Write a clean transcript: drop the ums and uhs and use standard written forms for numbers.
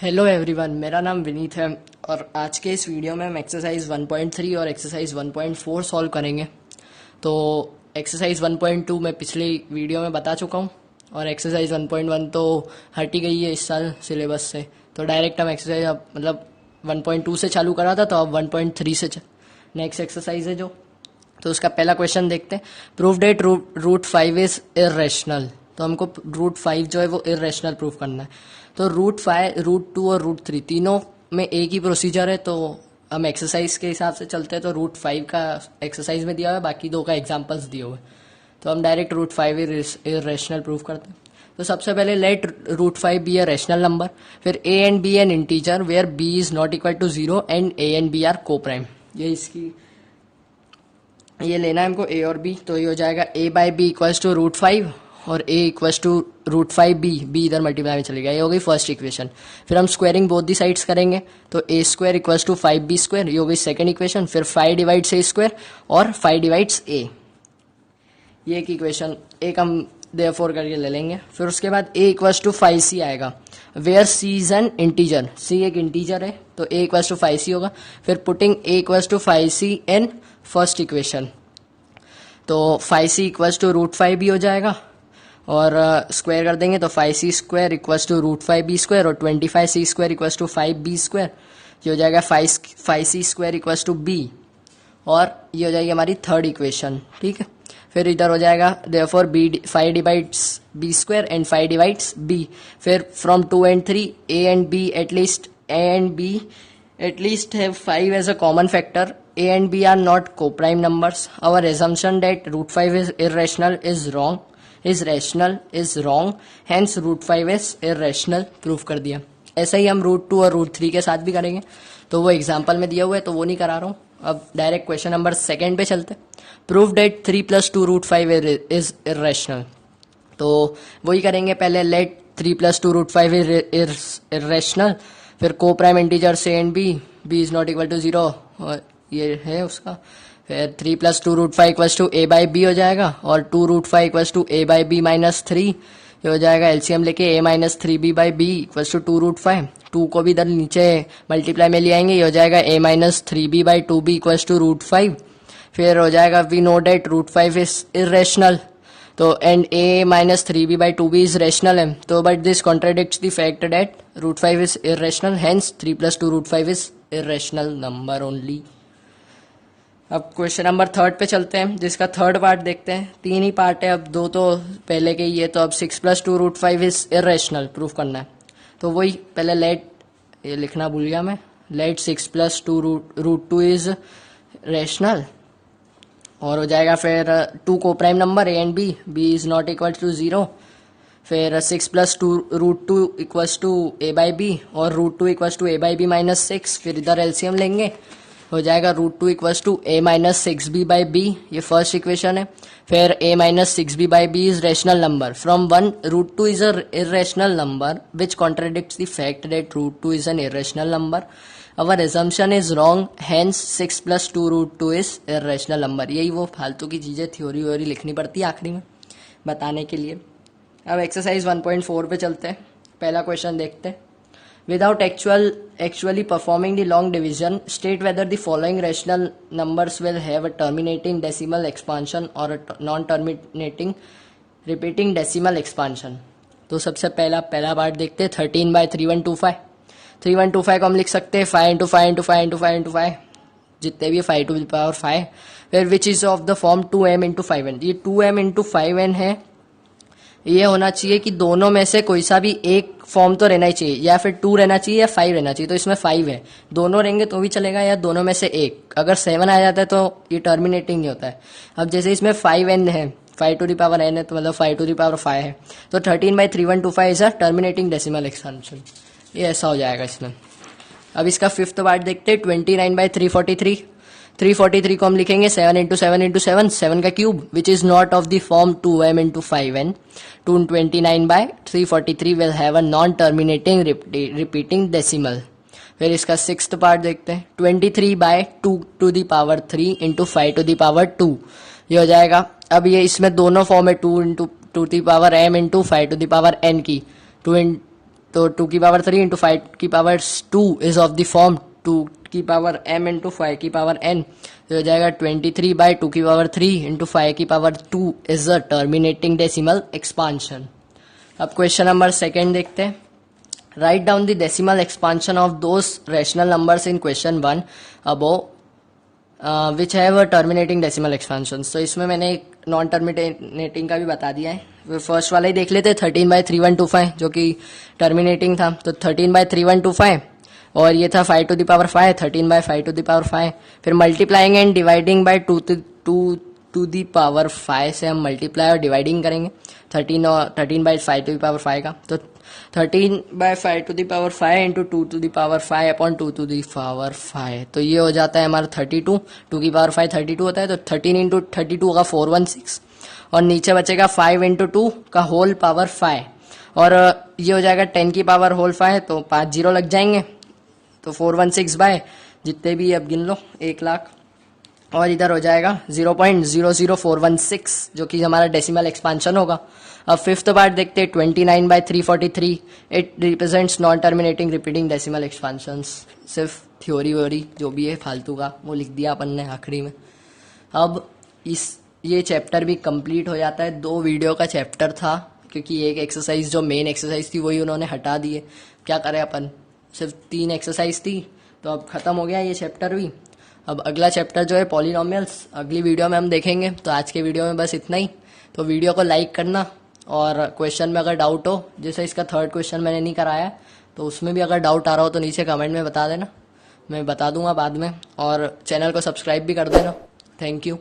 Hello everyone, मेरा नाम विनीत है और आज के इस वीडियो में हम एक्सरसाइज 1.3 और एक्सरसाइज 1.4 सॉल्व करेंगे। तो एक्सरसाइज 1.2 मैं पिछली वीडियो में बता चुका हूँ और एक्सरसाइज 1.1 तो हट ही गई है इस साल सिलेबस से। तो डायरेक्ट हम एक्सरसाइज अब 1.2 से चालू करा था, तो अब 1.3 से नेक्स्ट एक्सरसाइज है जो। तो उसका पहला क्वेश्चन देखते हैं। Prove that root 5 is irrational. तो हमको रूट 5 जो है वो इर्रेशनल प्रूव करना है। तो रूट 5, रूट 2 और रूट 3 तीनों में एक ही प्रोसीजर है, तो हम एक्सरसाइज के हिसाब से चलते हैं। तो रूट 5 का एक्सरसाइज में दिया हुआ है, बाकी दो का एग्जाम्पल्स दिए हुए हैं, तो हम डायरेक्ट रूट 5 इर्रेशनल प्रूव करते हैं। तो सबसे पहले let root 5 be a rational number, फिर a and b an integer where b is not equal to 0 and a and b are coprime. ये लेना है हमको ए और बी। तो ये हो जाएगा a by b equals to root 5 और a equals to root 5 b इधर मल्टीप्लाई में चलेगा। ये हो गई फर्स्ट इक्वेशन। फिर हम स्क्वायरिंग बोथ दी साइड्स करेंगे, तो a square equals to 5b square, ये हो गई सेकंड इक्वेशन। फिर 5 डिवाइड्स ए स्क्वायर और 5 डिवाइड्स ए, ये एक इक्वेशन एक हम देयरफॉर करके ले लेंगे। फिर उसके बाद ए इक्वल्स टू 5c आएगा, where C is an integer, C एक इंटीजर है तो ए इक्वल्स टू 5c होगा। फिर putting a equals to 5c in first equation, तो 5c इक्वल्स टू रूट 5 भी हो जाएगा और स्क्वायर कर देंगे तो 5c square equals to root 5b square और 25c square equals to 5b square. ये हो जाएगा 5c square equals to b और ये हो जाएगी हमारी थर्ड इक्वेशन। ठीक है, फिर इधर हो जाएगा therefore b 5 divides b square and 5 divides b। फिर from 2 and 3 a and b at least have 5 as a common factor. A and b are not co-prime numbers. Our assumption that root 5 is irrational is wrong. Hence root 5 is irrational proof कर दिया। ऐसा ही हम root 2 और root 3 के साथ भी करेंगे, तो वो एग्जाम्पल में दिया हुआ है तो वो नहीं करा रहा हूँ। अब डायरेक्ट क्वेश्चन नंबर सेकंड पे चलते हैं। Proof that 3 + 2 root 5 is irrational. तो वही करेंगे, पहले लेट 3 + 2 रूट 5 इज इर्रेशनल, फिर coprime integer a and b is not equal to 0 और ये है उसका। फिर 3 + 2 root 5 equals to a by b हो जाएगा और 2 root 5 equals to a by b minus 3। ये हो जाएगा एलसीएम लेके a minus 3b by b equals to 2 root 5। 2 को भी इधर नीचे मल्टीप्लाई में ले आएंगे, ये हो जाएगा a minus 3b by 2b equals to root 5। फिर हो जाएगा we know that root 5 is irrational, तो and a minus 3b by 2b is rational है, तो but this contradicts the fact that root 5 is irrational, hence 3 + 2 root 5 is irrational number only. अब question number third पे चलते हैं, जिसका third part देखते हैं। 3 ही पार्ट है, अब 2 तो पहले के ही है, तो अब 6 + 2 रूट 5 इज इर्रेशनल प्रूफ करना है। तो वही पहले लेट, ये लिखना भूल गया मैं, लेट 6 + 2 रूट 2 इज रेशनल और हो जाएगा फिर 2 coprime number a and b is not equal to 0। फिर 6 + 2 root 2 equals to a by b और root 2 equals to a by b minus 6। फिर इधर एलसीएम लेंगे, हो जाएगा root 2 equals to a minus 6b by b, ये first equation है। फिर a minus 6b by b is rational number from 1 root 2 is a irrational number which contradicts the fact that root 2 is an irrational number. Our assumption is wrong, hence 6 + 2 root 2 is irrational number. यही वो फालतू की चीजें theory व्योरी लिखनी पड़ती है आखिरी में बताने के लिए। अब एक्सरसाइज 1.4 पे चलते हैं। पहला क्वेश्चन देखते हैं। Without actually performing the long division, state whether the following rational numbers will have a terminating decimal expansion or a non-terminating repeating decimal expansion. तो सबसे पहला पार्ट देखते हैं। 13/3125। 3125 को हम लिख सकते हैं 5 × 5 × 5 × 5 × 5, जितने भी 5 to the power 5। फिर which is of the form 2m × 5n। ये 2m × 5n है, ये होना चाहिए कि दोनों में से कोई सा भी एक फॉर्म तो रहना ही चाहिए, या फिर 2 रहना चाहिए या 5 रहना चाहिए। तो इसमें 5 है, दोनों रहेंगे तो भी चलेगा, या दोनों में से एक। अगर 7 आ जाता है तो ये टर्मिनेटिंग नहीं होता है। अब जैसे इसमें 5n है, 5 to the power n है, तो मतलब 5 to the power 5 है, तो 13/3125 is a terminating decimal expansion. ये ऐसा हो जाएगा इसमें। अब इसका फिफ्थ पार्ट देखते हैं। 29/343। 343 को हम लिखेंगे 7 × 7 × 7, 7 का cube, which is not of the form 2m × 5n। 229/343 will have a non terminating repeating decimal. फिर इसका सिक्स्थ पार्ट देखते हैं। 23/2 to the power 3 × 5 to the power 2, ये हो जाएगा। अब ये इसमें दोनों फॉर्म है, 2 × 2 to the power m × 5 to the power n की। तो 2 की पावर 3 इंटू 5 की power 2 is of the form 2 की पावर m इंटू 5 की पावर n, तो हो जाएगा 23 बाई 2 की पावर 3 इंटू 5 की power 2 is a terminating decimal expansion. अब क्वेश्चन नंबर सेकेंड देखते हैं। Write down the decimal expansion of those rational numbers in question 1 above which have terminating decimal expansion. तो इसमें मैंने एक नॉन टर्मिनेटिंग का भी बता दिया है। फर्स्ट वाला ही देख लेते, 13/3125 जो कि टर्मिनेटिंग था। तो 13/3125 और ये था 5 to the power 5, 13/5 to the power 5। फिर multiplying and dividing by 2 to the power 5 से हम मल्टीप्लाई और डिवाइडिंग करेंगे 13/5 टू द पावर 5 का। तो 13/5 टू द पावर 5 इंटू 2 to the power 5 upon 2 to the power 5, तो ये हो जाता है हमारा 32। 2 की पावर 5 32 होता है, तो 13 इंटू 32 होगा 416 और नीचे बचेगा 5 इंटू 2 का होल पावर 5 और ये हो जाएगा 10 की पावर होल 5, तो 5 जीरो लग जाएंगे। तो 416 बाय जितने भी अब गिन लो 1 लाख और इधर हो जाएगा 0.00416 जो कि हमारा डेसिमल एक्सपांशन होगा। अब फिफ्थ पार्ट देखते हैं 29/343 it represents non terminating repeating decimal expansion. सिर्फ थ्योरी व्योरी जो भी है फालतू का वो लिख दिया अपन ने आखिरी में। अब ये चैप्टर भी कंप्लीट हो जाता है। 2 वीडियो का चैप्टर था क्योंकि एक एक्सरसाइज जो मेन एक्सरसाइज थी वही उन्होंने हटा दी है। क्या करें अपन, सिर्फ 3 एक्सरसाइज थी तो अब खत्म हो गया ये चैप्टर भी। अब अगला चैप्टर जो है पॉलिनोमियल्स अगली वीडियो में हम देखेंगे। तो आज के वीडियो में बस इतना ही। तो वीडियो को लाइक करना और क्वेश्चन में अगर डाउट हो, जैसे इसका 3rd क्वेश्चन मैंने नहीं कराया तो उसमें भी अगर डाउट आ रहा हो तो नीचे कमेंट में बता देना, मैं बता दूंगा बाद में। और चैनल को सब्सक्राइब भी कर देना। Thank you.